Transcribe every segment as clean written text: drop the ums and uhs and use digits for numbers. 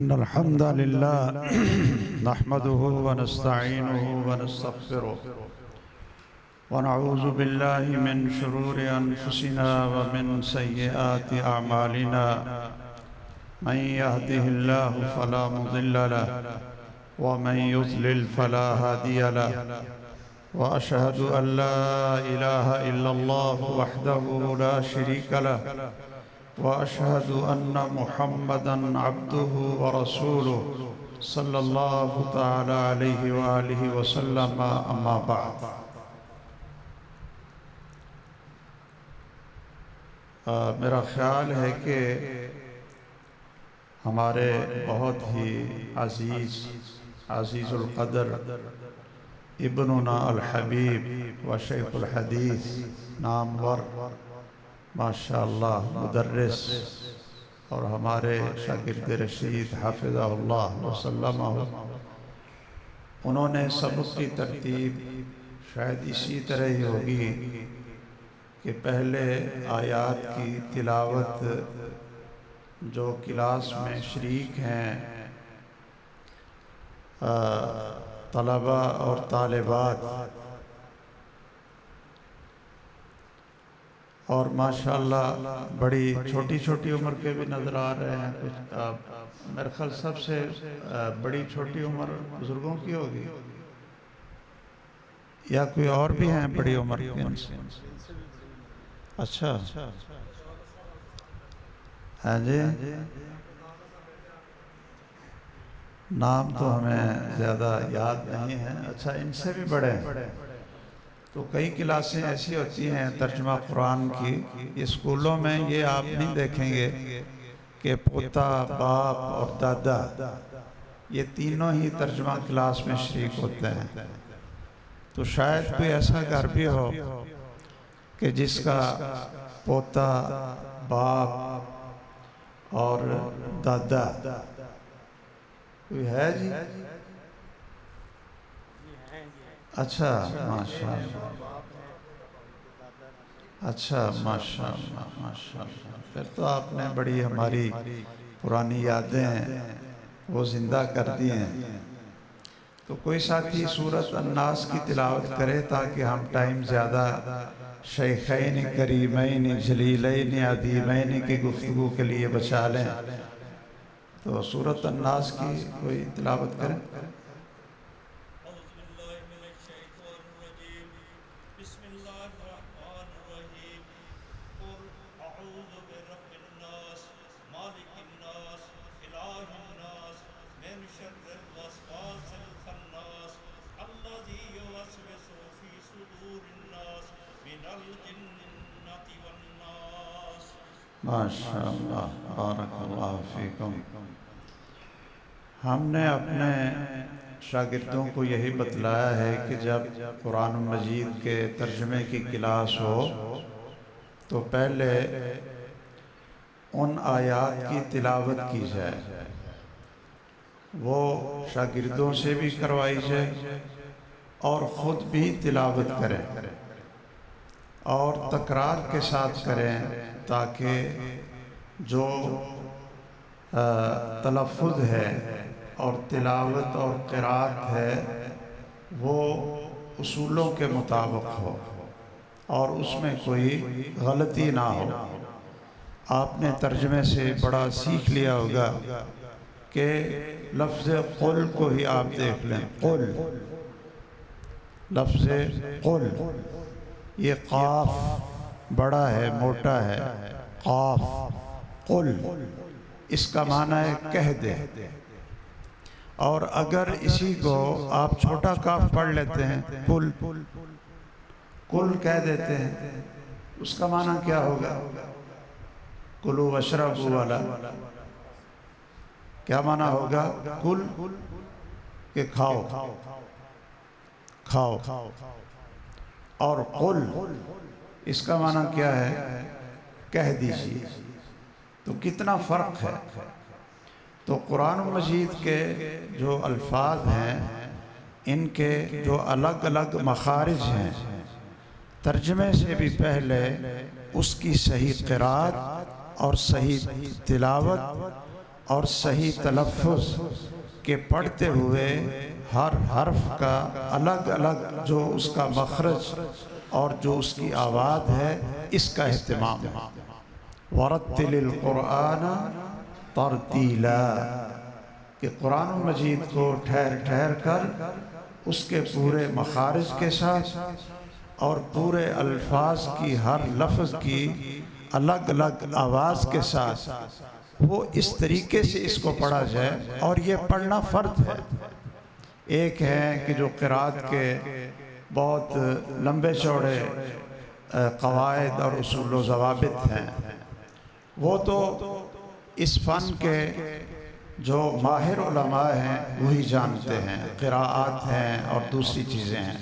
إن الحمد لله نحمده ونستعينه ونستغفره ونعوذ بالله من شرور أنفسنا ومن سيئات أعمالنا من يهده الله فلا مضل له ومن يضلل فلا هادي له وأشهد أن لا إله إلا الله وحده لا شريك له وأشهد أن محمدًا عبده ورسوله صلى الله تعالى عليه وآله وسلم أما بعد میرا خیال ہے کہ ہمارے بہت ہی عزیز القدر ابننا الحبیب و شیخ الحدیث نامور ماشاءاللہ مدرس اور ہمارے شاگرد رشید حافظہ اللہ وسلمہ انہوں نے سبق کی ترتیب شاید اسی طرح ہی ہوگی کہ پہلے آیات کی تلاوت جو کلاس میں شریک ہیں طلبہ اور طالبات اور ماشاءاللہ بڑی چھوٹی عمر کے بھی نظر آ رہے ہیں کچھ میرے خیال سب سے بڑی چھوٹی عمر بزرگوں کی ہوگی یا کوئی اور بھی ہیں بڑی عمر کے ان سے اچھا ہاں جی نام تو ہمیں زیادہ یاد نہیں ہے اچھا ان سے بھی بڑے ہیں تو کئی کلاسیں ایسی ہوتی ہیں ترجمہ قرآن کی اسکولوں میں یہ آپ نہیں دیکھیں گے کہ پوتا باپ اور دادا یہ تینوں ہی ترجمہ کلاس میں شریک ہوتے ہیں تو شاید کوئی ایسا گھر بھی ہو کہ جس کا پوتا باپ اور دادا کوئی ہے جی اچھا ماشاءاللہ اچھا ماشاءاللہ پھر تو آپ نے بڑی ہماری پرانی یادیں وہ زندہ کر دی ہیں تو کوئی ساتھی سورۃ الناس کی تلاوت کرے تاکہ ہم ٹائم زیادہ شیخین کریمین جلیلین عظیمین کی گفتگو کے لیے بچا لیں تو سورۃ الناس کی کوئی تلاوت کریں ماشاءاللہ بارک اللہ فیکم ہم نے اپنے شاگردوں کو یہی بتلایا ہے کہ جب قرآن مجید کے ترجمے کی کلاس ہو تو پہلے ان آیات کی تلاوت کی جائے وہ شاگردوں سے بھی کروائی جائے اور خود بھی تلاوت کریں اور تکرار کے ساتھ کریں تاکہ جو تلفظ ہے اور تلاوت اور قرات ہے وہ اصولوں کے مطابق ہو اور اس میں کوئی غلطی نہ ہو آپ نے ترجمے سے بڑا سیکھ لیا ہوگا کہ لفظ قل کو ہی آپ دیکھ لیں قل لفظ قل یہ قاف بڑا ہے موٹا ہے قاف قل اس کا معنی ہے کہہ دے اور اگر اسی کو آپ چھوٹا کاف پڑھ لیتے ہیں قل قل کہہ دیتے ہیں اس کا معنی کیا ہوگا کلوا واشربوا والا کیا معنی ہوگا کل کہ کھاؤ اور قل اس کا معنی کیا ہے کہہ دیجیے تو کتنا فرق ہے تو قرآن مجید کے جو الفاظ ہیں ان کے جو الگ الگ مخارج ہیں ترجمے سے بھی پہلے اس کی صحیح قرات اور صحیح تلاوت اور صحیح تلفظ کے پڑھتے ہوئے ہر حرف کا الگ الگ جو اس کا مخرج اور جو اس کی آواز ہے اس کا اہتمام ہے۔ وَرَتِّلِ الْقُرْآنَ تَرْتِيلًا، کہ قرآن مجید کو ٹھہر ٹھہر کر اس کے پورے مخارج کے ساتھ اور پورے الفاظ کی ہر لفظ کی الگ الگ آواز کے ساتھ وہ اس طریقے سے اس کو پڑھا جائے، اور یہ پڑھنا فرض ہے۔ ایک ہے کہ جو قرات کے بہت لمبے چوڑے قواعد اور اصول و ضوابط ہیں، وہ تو اس فن کے جو ماہر علماء ہیں وہی جانتے ہیں، قراءات ہیں اور دوسری چیزیں ہیں،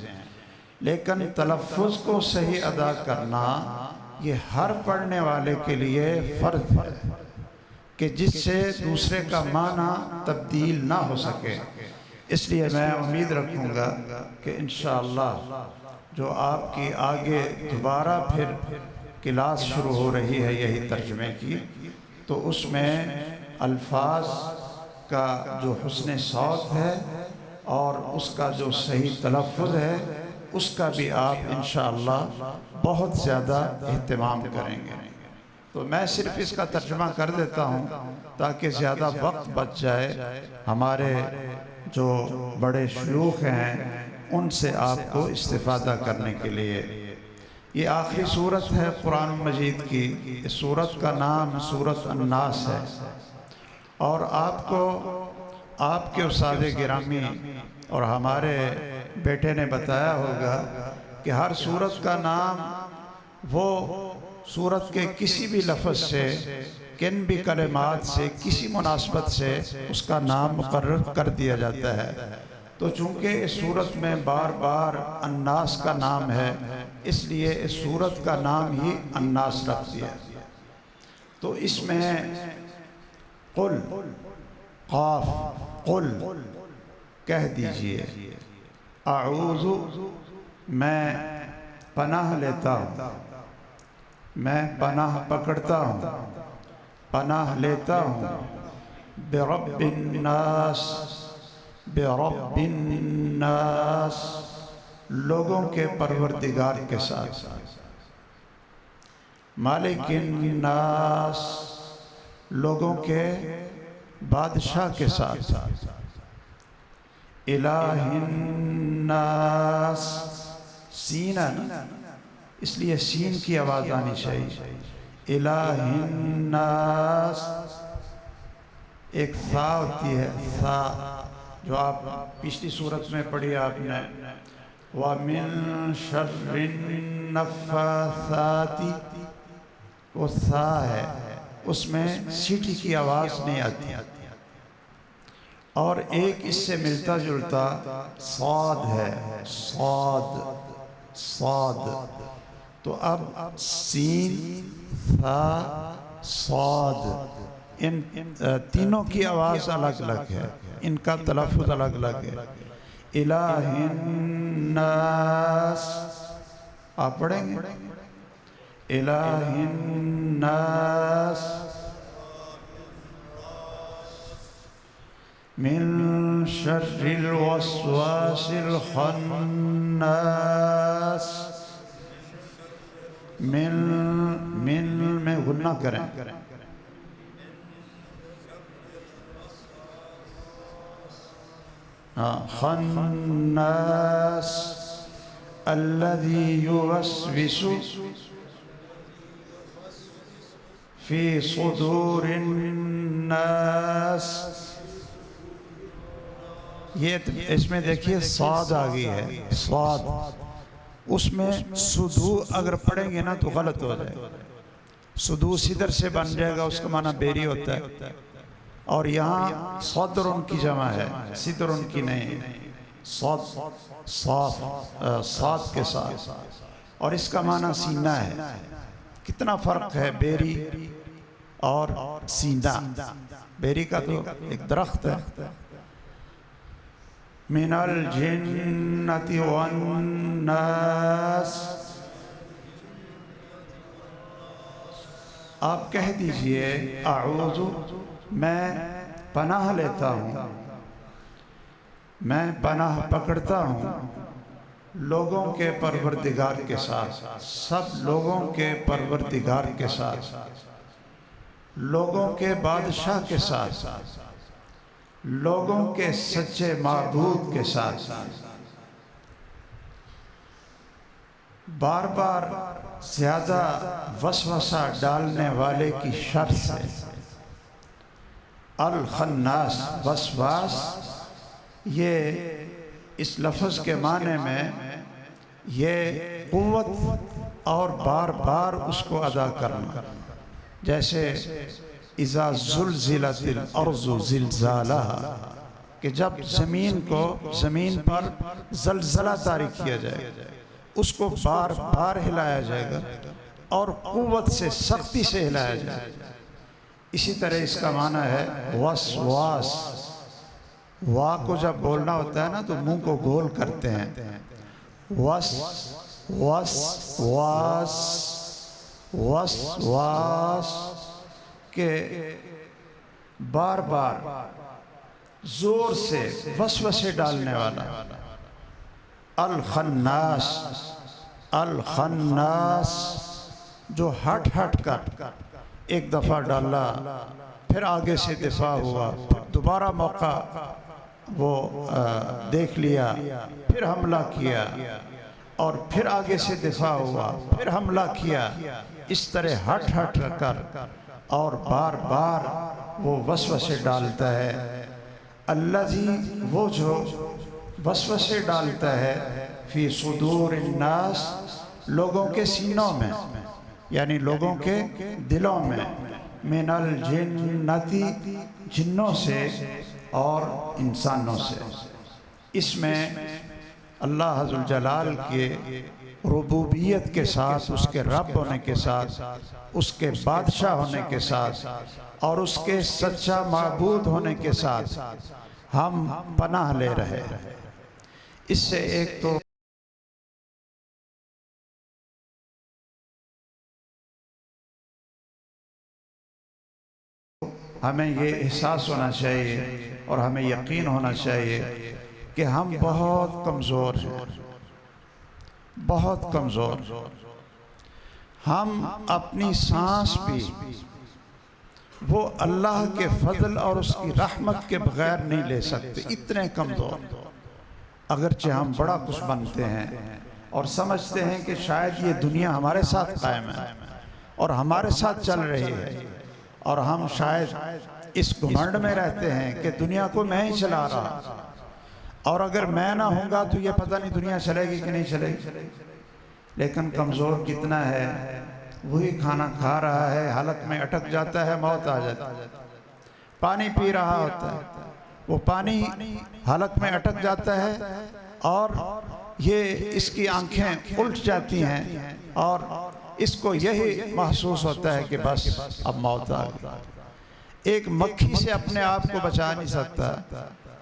لیکن تلفظ کو صحیح ادا کرنا یہ ہر پڑھنے والے کے لیے فرض ہے، کہ جس سے دوسرے کا معنی تبدیل نہ ہو سکے۔ اس لیے میں امید رکھوں گا کہ انشاءاللہ جو آپ کی آگے دوبارہ پھر کلاس شروع ہو رہی ہے یہی ترجمے کی، تو اس میں الفاظ کا جو حسن صوت ہے اور اس کا جو صحیح تلفظ ہے اس کا بھی آپ انشاءاللہ بہت زیادہ اہتمام کریں گے۔ تو میں صرف اس کا ترجمہ کر دیتا ہوں تاکہ زیادہ وقت بچ جائے، ہمارے جو بڑے شیوخ ہیں ان سے آپ کو استفادہ کرنے کے لیے۔ یہ آخری سورت ہے قرآن مجید کی، اس سورت کا نام سورت الناس ہے، اور آپ کو آپ کے استاد گرامی اور ہمارے بیٹے نے بتایا ہوگا کہ ہر سورت کا نام وہ سورت کے کسی بھی لفظ سے، کن بھی کلمات سے، کسی مناسبت سے اس کا نام مقرر کر دیا جاتا ہے۔ تو چونکہ اس سورت میں بار بار الناس کا نام ہے، اس لیے اس سورت کا نام ہی الناس رکھ دیا۔ تو اس میں قل، قاف، قل کہہ دیجئے، اعوذ میں پناہ لیتا ہوں، میں پناہ پکڑتا ہوں، پناہ لیتا ہوں، برب الناس، برب الناس، لوگوں کے پروردگار کے ساتھ، مالک الناس، لوگوں کے بادشاہ کے ساتھ، الہ الناس، سین اس لیے سین کی آواز آنی چاہیے، الہ الناس، ایک ثا ہوتی ہے، ثا جو آپ پچھلی صورت میں پڑھی آپ نے، وَمِن شَرِّ النَّفَّاثَاتِ، وہ ثا ہے، اس میں سیٹی کی آواز نہیں آتی، اور ایک اس سے ملتا جلتا صاد ہے، صاد، صاد، تو اب سین، ثا، صاد، ان تینوں کی آواز الگ الگ ہے، ان کا تلفظ الگ الگ ہے۔ الہ الناس، آپ پڑھیں گے، الہ الناس، من شر الوسواس الخناس، من میں غنہ کریں، خناس، الذي يوسوس في صدور الناس، یہ اس میں دیکھیے صاد آگئی ہے، صاد، اس میں صدو اگر پڑھیں گے نا تو غلط ہو جائے، صدو صدر سے بن جائے گا، اس کا معنی بیری ہوتا ہے، اور یہاں صدر ان کی جمع ہے، صدر ان کی نہیں، صاد، صاد کے ساتھ، اور اس کا معنی سینہ ہے۔ کتنا فرق ہے بیری اور سینہ، بیری کا تو ایک درخت ہے۔ من الجنة والناس، آپ کہہ دیجئے اعوذ، میں پناہ لیتا ہوں، میں پناہ پکڑتا ہوں لوگوں کے پروردگار کے ساتھ، سب لوگوں کے پروردگار کے ساتھ، لوگوں کے بادشاہ کے ساتھ، لوگوں کے سچے معبود کے ساتھ۔ بار بار زیادہ وسوسہ ڈالنے والے کی شر سے۔ الخناس، وسواس، یہ اس لفظ کے معنی میں یہ قوت اور بار بار اس کو ادا کرنا، جیسے اذا زلزلت الارض زلزالہا، کہ جب زمین پر زلزلہ طاری کیا جائے گا، اس کو بار بار ہلایا جائے گا اور قوت سے، سختی سے ہلایا جائے گا۔ اسی طرح اس کا معنی ہے وسواس۔ وا کو جب بولنا ہوتا ہے نا تو منہ کو گول کرتے ہیں، وس وس واس وس واس، کہ بار بار زور سے وسوسے ڈالنے والا۔ الخناس، الخناس، جو ہٹ کر ایک دفعہ ڈالا، پھر آگے سے دفاع ہوا، پھر دوبارہ موقع وہ دیکھ لیا، پھر حملہ کیا، اور پھر آگے سے دفاع ہوا، پھر حملہ کیا۔ اس طرح ہٹ کر اور بار بار وہ وسوسے ڈالتا ہے۔ الذی، وہ جو وسوسے ڈالتا ہے، فی صدور الناس، لوگوں کے سینوں میں، یعنی لوگوں کے دلوں میں، من الجنتی، جنوں سے اور انسانوں سے۔ اس میں اللہ ذوالجلال کے ربوبیت کے ساتھ، اس کے رب ہونے کے ساتھ، اس کے بادشاہ ہونے کے ساتھ، اور اس کے سچا معبود ہونے کے ساتھ ہم پناہ لے رہے ہیں۔ اس سے ایک تو ہمیں یہ احساس ہونا چاہیے اور ہمیں یقین ہونا چاہیے کہ ہم بہت کمزور ہیں، بہت کمزور۔ ہم اپنی سانس بھی وہ اللہ کے فضل اور اس کی رحمت کے بغیر نہیں لے سکتے، اتنے کمزور۔ اگرچہ ہم بڑا کچھ بنتے ہیں اور سمجھتے ہیں کہ شاید یہ دنیا ہمارے ساتھ قائم ہے اور ہمارے ساتھ چل رہی ہے، اور ہم شاید اس گھمنڈ میں رہتے ہیں کہ دنیا کو میں ہی چلا رہا، اور اگر میں نہ ہوں گا تو یہ پتہ نہیں دنیا چلے گی کہ نہیں چلے گی۔ لیکن کمزور کتنا ہے، وہی کھانا کھا رہا ہے، حلق میں اٹک جاتا ہے، موت آ جاتی ہے۔ پانی پی رہا ہوتا ہے، وہ پانی حلق میں اٹک جاتا ہے اور یہ اس کی آنکھیں الٹ جاتی ہیں، اور اس کو یہی محسوس ہوتا ہے کہ بس اب موت آ گئی۔ ایک مکھی سے اپنے آپ کو بچا نہیں سکتا،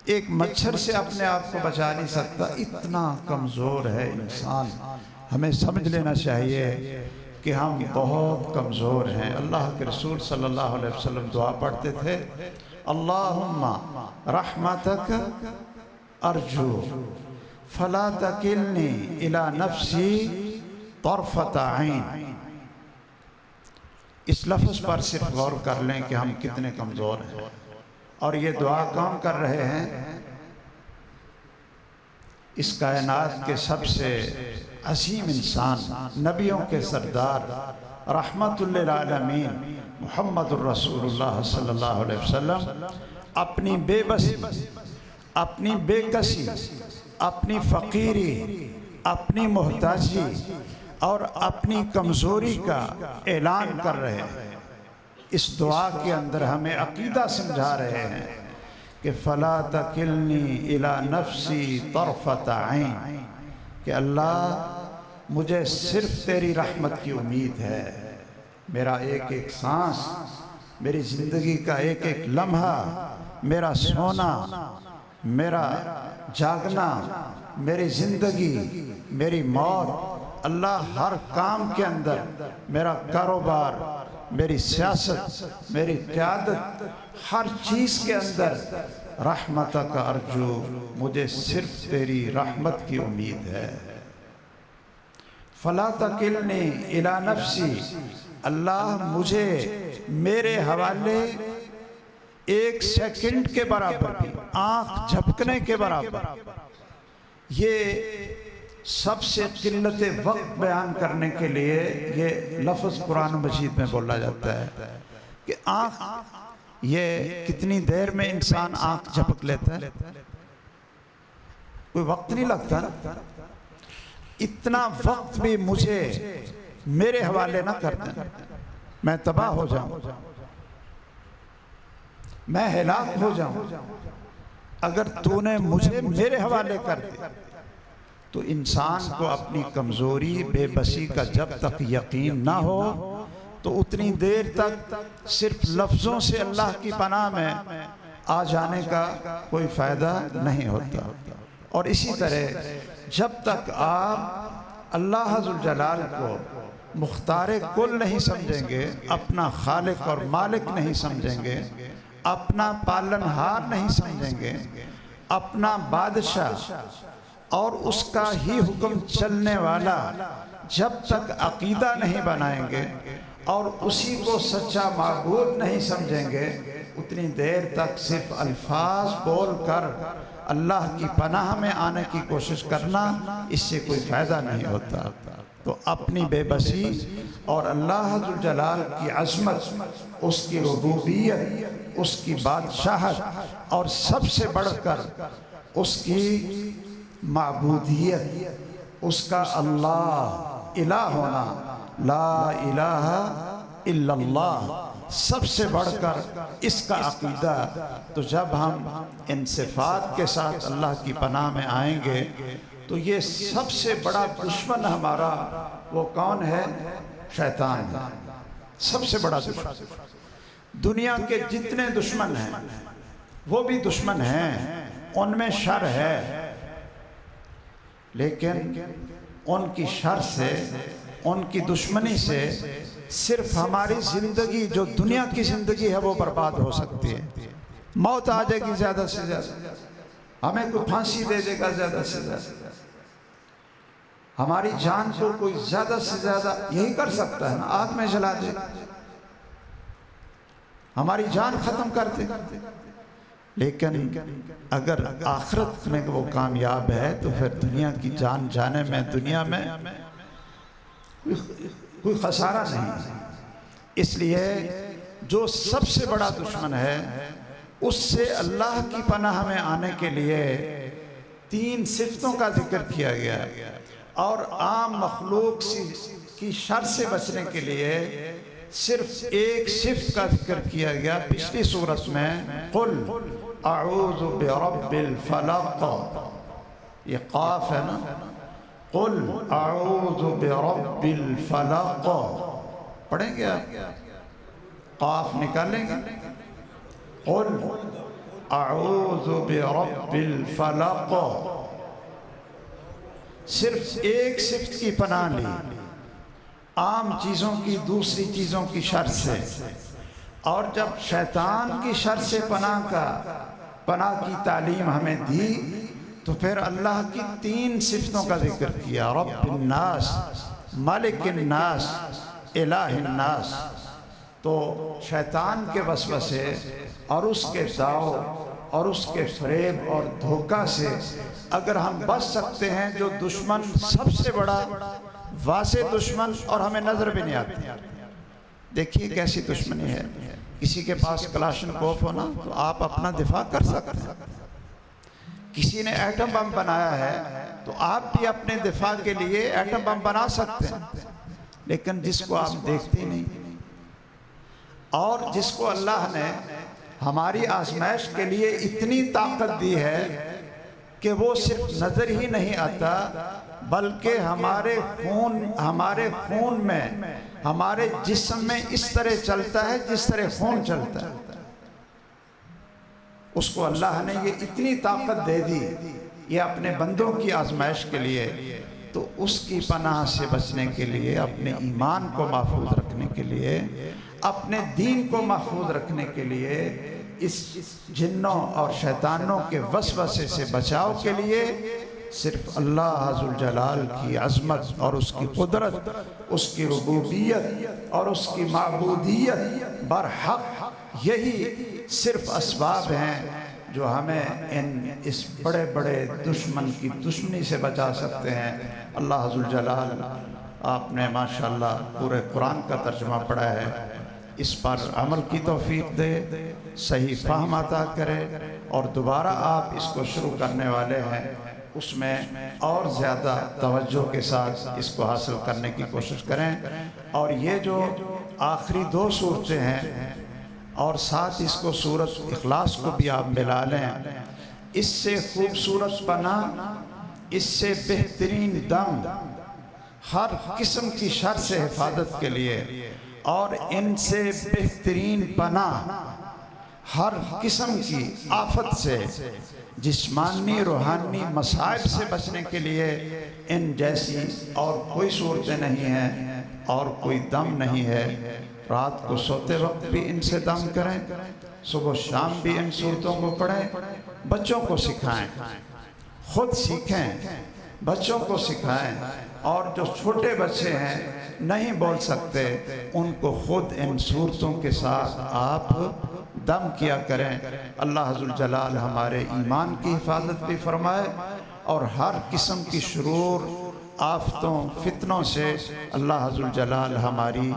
ایک مچھر سے اپنے آپ کو بچا نہیں سکتا، اتنا کمزور ہے انسان۔ ہمیں سمجھ لینا چاہیے کہ ہم بہت کمزور ہیں۔ اللہ کے رسول صلی اللہ علیہ وسلم دعا پڑھتے تھے، اللہم رحمتک ارجو فلا تکلنی الی نفسی طرفت عین۔ اس لفظ پر صرف غور کر لیں کہ ہم کتنے کمزور ہیں، اور یہ دعا کون کر رہے ہیں؟ اس کائنات کے سب سے عظیم انسان، نبیوں کے سردار، رحمت للعالمین محمد الرسول اللہ صلی اللہ علیہ وسلم، اپنی بے بسی، اپنی بے کسی، اپنی فقیری، اپنی محتاجی اور اپنی کمزوری کا اعلان کر رہے ہیں۔ اس دعا کے اندر ہمیں عقیدہ سمجھا رہے ہیں کہ فلا تکلنی الی نفسی طرفت عین، کہ اللہ مجھے صرف تیری رحمت کی امید ہے۔ میرا ایک ایک سانس، میری زندگی کا ایک ایک لمحہ، میرا سونا، میرا جاگنا، میری زندگی، میری موت، اللہ ہر کام کے اندر، میرا کاروبار، میری سیاست، میری قیادت، ہر چیز کے اندر رحمتک ارجو، مجھے صرف تیری رحمت کی امید ہے۔ فلا تکلنی الی نفسی، اللہ مجھے میرے حوالے ایک سیکنڈ کے برابر بھی، آنکھ جھپکنے کے برابر، یہ سب سے قلت وقت بیان کرنے کے لیے یہ لفظ قرآن مجید میں بولا جاتا ہے کہ آنکھ، یہ کتنی دیر میں انسان آنکھ جھپک لیتا ہے، کوئی وقت نہیں لگتا نا، اتنا وقت بھی مجھے میرے حوالے نہ کر دیں، میں تباہ ہو جاؤں، میں ہلاک ہو جاؤں اگر تو نے مجھے میرے حوالے کر دیا۔ تو انسان کو اپنی کمزوری، بے بسی کا جب تک یقین نہ ہو تو اتنی دیر تک صرف لفظوں سے اللہ کی پناہ میں آ جانے کا کوئی فائدہ نہیں ہوتا۔ اور اسی طرح جب تک آپ اللہ ذوالجلال کو مختار کل نہیں سمجھیں گے، اپنا خالق اور مالک نہیں سمجھیں گے، اپنا پالنہار نہیں سمجھیں گے، اپنا بادشاہ اور اس کا ہی حکم چلنے والا جب تک عقیدہ نہیں بنائیں گے اور اسی کو سچا معبود نہیں سمجھیں گے، اتنی دیر تک صرف الفاظ بول کر اللہ کی پناہ میں آنے کی کوشش کرنا، اس سے کوئی فائدہ نہیں ہوتا۔ تو اپنی بے بسی اور اللہ ذوالجلال کی عظمت، اس کی ربوبیت، اس کی بادشاہت اور سب سے بڑھ کر اس کی معبودیت، اس کا اللہ الہ ہونا، لا الہ الا اللہ، سب سے بڑھ کر اس کا عقیدہ۔ تو جب ہم ان صفات کے ساتھ اللہ کی پناہ میں آئیں گے تو یہ سب سے بڑا دشمن ہمارا وہ کون ہے؟ شیطان ہے، سب سے بڑا دشمن۔ دنیا کے جتنے دشمن ہیں وہ بھی دشمن ہیں، ان میں شر ہے، لیکن ان کی شر سے، ان کی دشمنی سے صرف ہماری زندگی، جو دنیا کی زندگی ہے، وہ برباد ہو سکتی ہے۔ موت آ جائے گی زیادہ سے زیادہ، ہمیں کوئی پھانسی دے دے گا زیادہ سے زیادہ، ہماری جان کو کوئی زیادہ سے زیادہ یہی کر سکتا ہے نا، آگ میں جلا دے، ہماری جان ختم کر دے۔ لیکن اگر آخرت میں وہ کامیاب ہے تو پھر دنیا کی جان جانے میں، دنیا میں کوئی خسارہ نہیں۔ اس لیے جو سب سے بڑا دشمن ہے، اس سے اللہ کی پناہ میں آنے کے لیے 3 صفتوں کا ذکر کیا گیا، اور عام مخلوق کی شر سے بچنے کے لیے صرف ایک صفت کا ذکر کیا گیا پچھلی سورت میں، قل اعوذ برب الفلق، یہ قاف ہے نا، قل اعوذ برب الفلق، پڑھیں گے آپ؟ قاف نکالیں گے، قل اعوذ برب الفلق، صرف ایک صفت کی پناہ لی، عام چیزوں کی، دوسری چیزوں کی شر سے۔ اور جب شیطان کی شر سے پناہ کی تعلیم ہمیں دی تو پھر اللہ کی 3 صفتوں کا ذکر کیا، رب الناس، مالک الناس، الہ الناس۔ تو شیطان کے وسوسے اور اس کے داؤ اور اس کے فریب اور دھوکہ سے اگر ہم بچ سکتے ہیں، جو دشمن سب سے بڑا واضح دشمن اور ہمیں نظر بھی نہیں آتی، دیکھیے کیسی دشمنی ہے۔ کسی کے پاس کلاشن کوف ہونا تو آپ اپنا دفاع کر سکتے ہیں، کسی نے ایٹم بم بنایا ہے تو آپ بھی اپنے دفاع کے لیے ایٹم بم بنا سکتے ہیں، لیکن جس کو آپ دیکھتے نہیں، اور جس کو اللہ نے ہماری آزمائش کے لیے اتنی طاقت دی ہے کہ وہ صرف نظر ہی نہیں آتا، بلکہ ہمارے خون میں، ہمارے جسم میں اس طرح چلتا ہے جس طرح خون چلتا ہے، اس کو اللہ نے یہ اتنی طاقت دے دی، یہ اپنے بندوں کی آزمائش کے لیے۔ تو اس کی پناہ سے بچنے کے لیے، اپنے ایمان کو محفوظ رکھنے کے لیے اپنے دین کو محفوظ رکھنے کے لیے اس جنوں اور شیطانوں کے وسوسے سے بچاؤ کے لیے صرف اللہ عز الجلال کی عظمت اور اس کی قدرت، اس کی ربوبیت اور اس کی معبودیت برحق، یہی صرف اسباب ہیں جو ہمیں اس بڑے بڑے دشمن کی دشمنی سے بچا سکتے ہیں۔ اللہ عز الجلال آپ نے ماشاءاللہ پورے قرآن کا ترجمہ پڑھا ہے، اس پر عمل کی توفیق دے، صحیح فہم عطا کرے، اور دوبارہ آپ اس کو شروع کرنے والے ہیں اس میں اور زیادہ توجہ کے ساتھ اس کو حاصل کرنے کی کوشش کریں، اور یہ جو آخری 2 صورتیں ہیں اور ساتھ اس کو سورۃ اخلاص کو بھی آپ ملا لیں، اس سے خوبصورت پناہ، اس سے بہترین دم، ہر قسم کی شر سے حفاظت کے لیے، اور ان سے بہترین پناہ ہر قسم کی آفت سے، جسمانی روحانی مصائب سے بچنے کے لیے ان جیسی اور کوئی صورتیں نہیں ہیں اور کوئی دم نہیں ہے۔ رات کو سوتے وقت بھی ان سے دم کریں، صبح شام بھی ان صورتوں کو پڑھیں، بچوں کو سکھائیں، خود سیکھیں، بچوں کو سکھائیں، اور جو چھوٹے بچے ہیں نہیں بول سکتے ان کو خود ان صورتوں کے ساتھ آپ دم کیا کریں۔ اللہ عز الجلال ہمارے ایمان کی حفاظت بھی فرمائے، اور ہر قسم کی شرور، آفتوں، فتنوں سے اللہ عز الجلال ہماری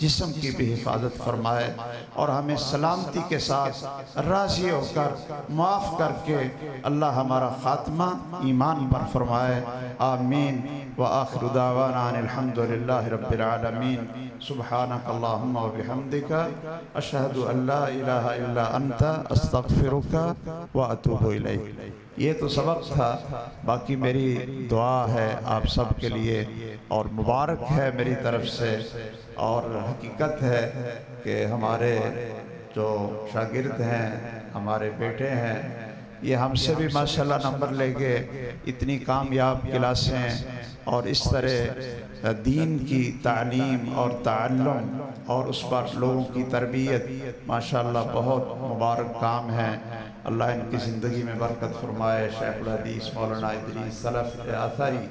جسم کی بھی حفاظت فرمائے، اور ہمیں سلامتی کے ساتھ راضی ہو کر معاف کر کے اللہ ہمارا خاتمہ ایمان پر فرمائے۔ آمین۔ وآخر دعوانا ان الحمدللہ رب العالمین۔ سبحانک اللہم وبحمدک، اشہد ان لا الہ الا انت، استغفرک واتوب الیک۔ یہ تو سبق تھا، باقی میری دعا ہے آپ سب کے لیے، اور مبارک ہے میری طرف سے، اور حقیقت ہے کہ ہمارے جو شاگرد ہیں، ہمارے بیٹے ہیں، یہ ہم سے بھی ماشاءاللہ نمبر لے گے، اتنی کامیاب کلاسیں اور اس طرح دین کی تعلیم اور تعلم اور اس پر لوگوں کی تربیت، ماشاءاللہ بہت مبارک کام ہے۔ اللہ ان کی زندگی میں برکت فرمائے۔ شیخ الحدیث مولانا ادریس سلف اثری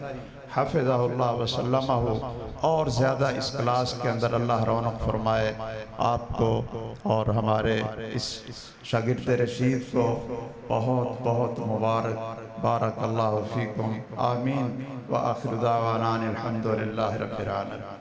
حفظہ اللہ وسلمہ، اور زیادہ اس کلاس کے اندر اللہ رونق فرمائے آپ کو اور ہمارے اس شاگرد رشید کو بہت بہت مبارک۔ بارک اللہ فیکم۔ آمین۔ وآخر دعوانا الحمدللہ رب العالمین۔